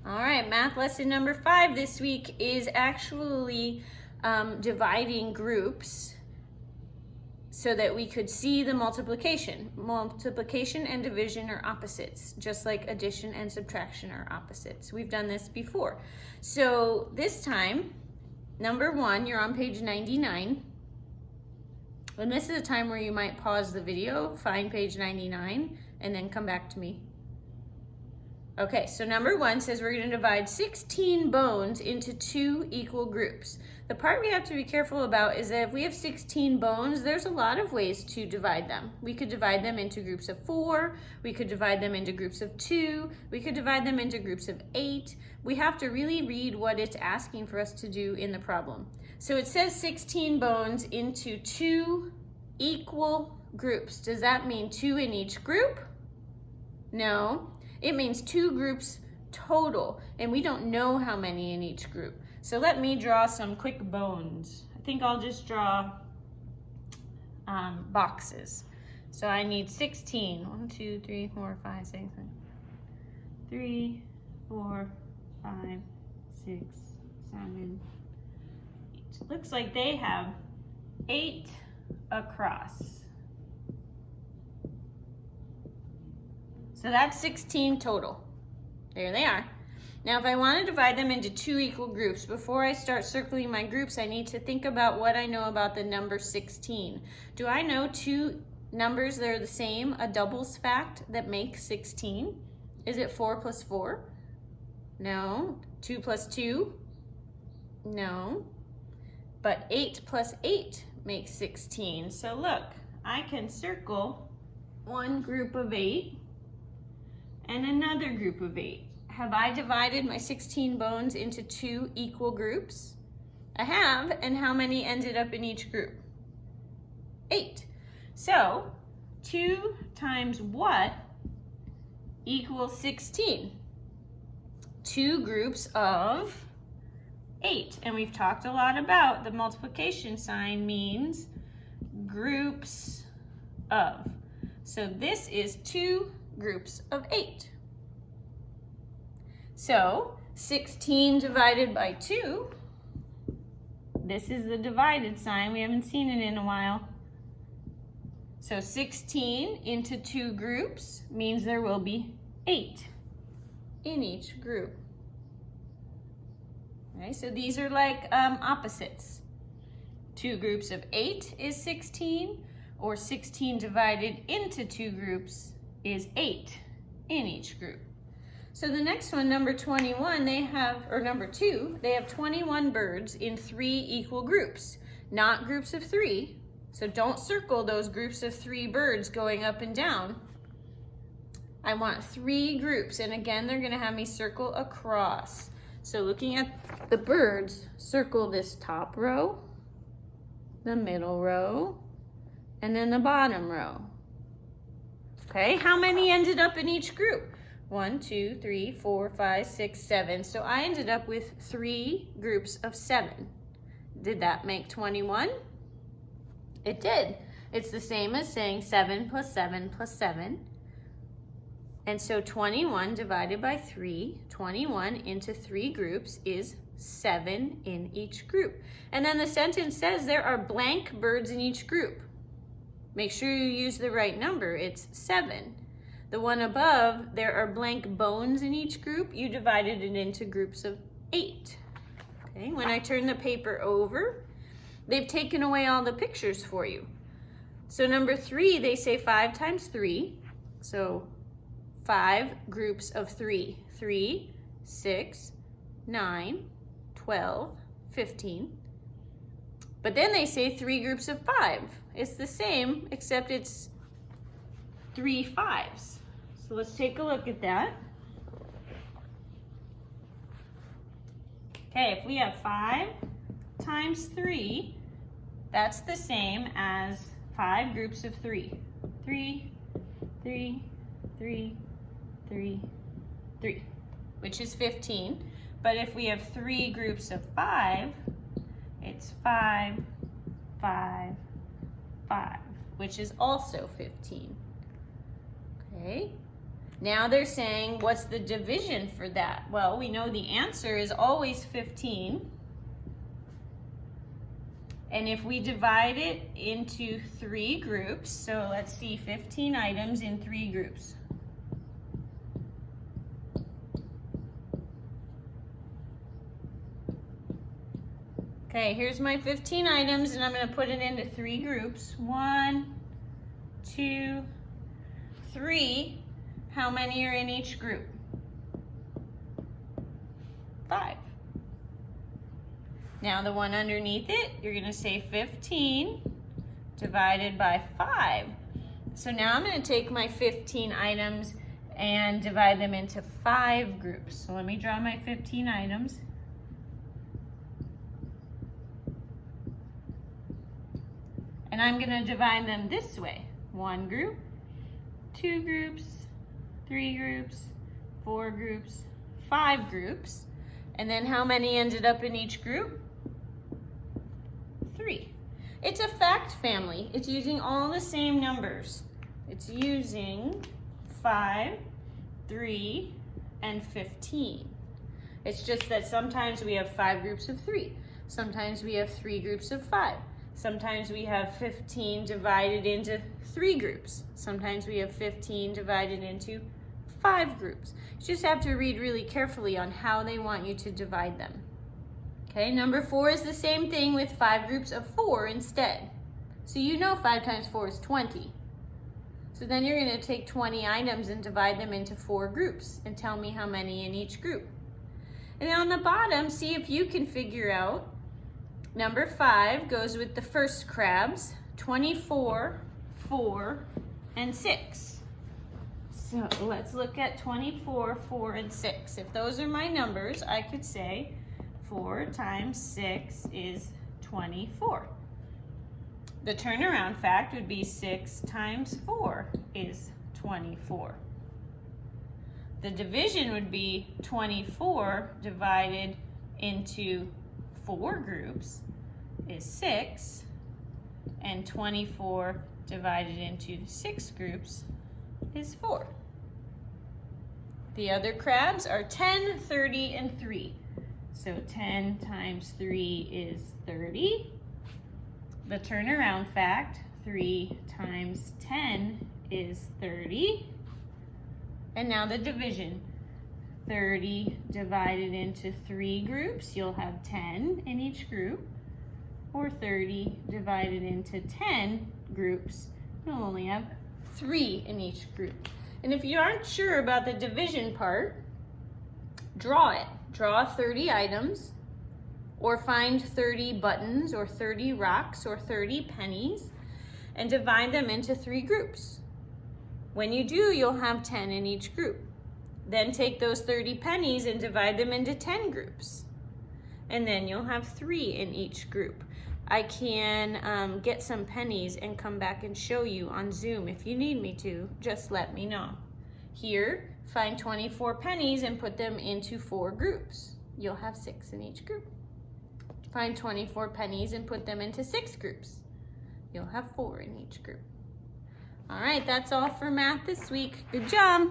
All right, math lesson number 5 this week is actually dividing groups so that we could see the multiplication. Multiplication and division are opposites, just like addition and subtraction are opposites. We've done this before. So this time, number 1, you're on page 99. And this is a time where you might pause the video, find page 99, and then come back to me. Okay, so number 1 says we're going to divide 16 bones into 2 equal groups. The part we have to be careful about is that if we have 16 bones, there's a lot of ways to divide them. We could divide them into groups of 4, we could divide them into groups of 2, we could divide them into groups of 8. We have to really read what it's asking for us to do in the problem. So it says 16 bones into 2 equal groups. Does that mean 2 in each group? No. It means 2 groups total, and we don't know how many in each group. So let me draw some quick bones. I think I'll just draw boxes. So I need 16. 1, 2, 3, 4, 5, 6, 3, 4, 5, 6, 7, 8. Looks like they have 8 across. So that's 16 total. There they are. Now if I want to divide them into 2 equal groups, before I start circling my groups, I need to think about what I know about the number 16. Do I know 2 numbers that are the same, a doubles fact that makes 16? Is it 4 plus 4? No. 2 plus 2? No. But 8 plus 8 makes 16. So look, I can circle one group of 8 and another group of 8. Have I divided my 16 bones into 2 equal groups? I have, and how many ended up in each group? 8. So 2 times what equals 16? 2 groups of 8. And we've talked a lot about the multiplication sign means groups of. So this is 2 groups of 8. So 16 divided by 2, this is the divided sign. We haven't seen it in a while. So 16 into 2 groups means there will be 8 in each group. Okay, so these are like opposites. 2 groups of 8 is 16, or 16 divided into 2 groups is 8 in each group. So the next one, number 21, number 2, they have 21 birds in 3 equal groups, not groups of 3. So don't circle those groups of 3 birds going up and down. I want 3 groups, and again, they're gonna have me circle across. So looking at the birds, circle this top row, the middle row, and then the bottom row. Okay, how many ended up in each group? 1, 2, 3, 4, 5, 6, 7. So I ended up with 3 groups of 7. Did that make 21? It did. It's the same as saying 7 plus 7 plus 7. And so 21 divided by 3, 21 into 3 groups is 7 in each group. And then the sentence says there are blank birds in each group. Make sure you use the right number. It's 7. The one above, there are blank bones in each group. You divided it into groups of 8. Okay, when I turn the paper over, they've taken away all the pictures for you. So number 3, they say 5 times 3. So 5 groups of 3. 3, 6, 9, 12, 15. But then they say 3 groups of 5. It's the same, except it's 3 5s. So let's take a look at that. Okay, if we have 5 times 3, that's the same as 5 groups of 3. 3, 3, 3, 3, 3, which is 15. But if we have 3 groups of 5, it's 5, 5, 5, which is also 15. Okay, Now they're saying, what's the division for that? Well, we know the answer is always 15. And if we divide it into 3 groups, so let's see, 15 items in 3 groups. Okay, here's my 15 items, and I'm going to put it into 3 groups. 1, 2, 3. How many are in each group? 5. Now the one underneath it, you're going to say 15 divided by 5. So now I'm going to take my 15 items and divide them into 5 groups. So let me draw my 15 items. And I'm going to divide them this way. 1 group, 2 groups, 3 groups, 4 groups, 5 groups. And then how many ended up in each group? 3. It's a fact family. It's using all the same numbers. It's using 5, 3, and 15. It's just that sometimes we have 5 groups of 3. Sometimes we have 3 groups of 5. Sometimes we have 15 divided into 3 groups. Sometimes we have 15 divided into 5 groups. You just have to read really carefully on how they want you to divide them. Okay, number 4 is the same thing with 5 groups of 4 instead. So you know 5 times 4 is 20. So then you're going to take 20 items and divide them into 4 groups and tell me how many in each group. And then on the bottom, see if you can figure out number 5 goes with the first crabs, 24, 4, and 6. So let's look at 24, 4, and 6. If those are my numbers, I could say 4 times 6 is 24. The turnaround fact would be 6 times 4 is 24. The division would be 24 divided into 4 groups is 6, and 24 divided into 6 groups is 4. The other crabs are 10, 30, and 3. So 10 times 3 is 30. The turnaround fact, 3 times 10 is 30. And now the division. 30 divided into 3 groups, you'll have 10 in each group. Or 30 divided into 10 groups, you'll only have 3 in each group. And if you aren't sure about the division part, draw it. Draw 30 items, or find 30 buttons, or 30 rocks, or 30 pennies, and divide them into 3 groups. When you do, you'll have 10 in each group. Then take those 30 pennies and divide them into 10 groups. And then you'll have 3 in each group. I can get some pennies and come back and show you on Zoom if you need me to. Just let me know. Here, find 24 pennies and put them into 4 groups. You'll have 6 in each group. Find 24 pennies and put them into 6 groups. You'll have 4 in each group. All right, that's all for math this week. Good job.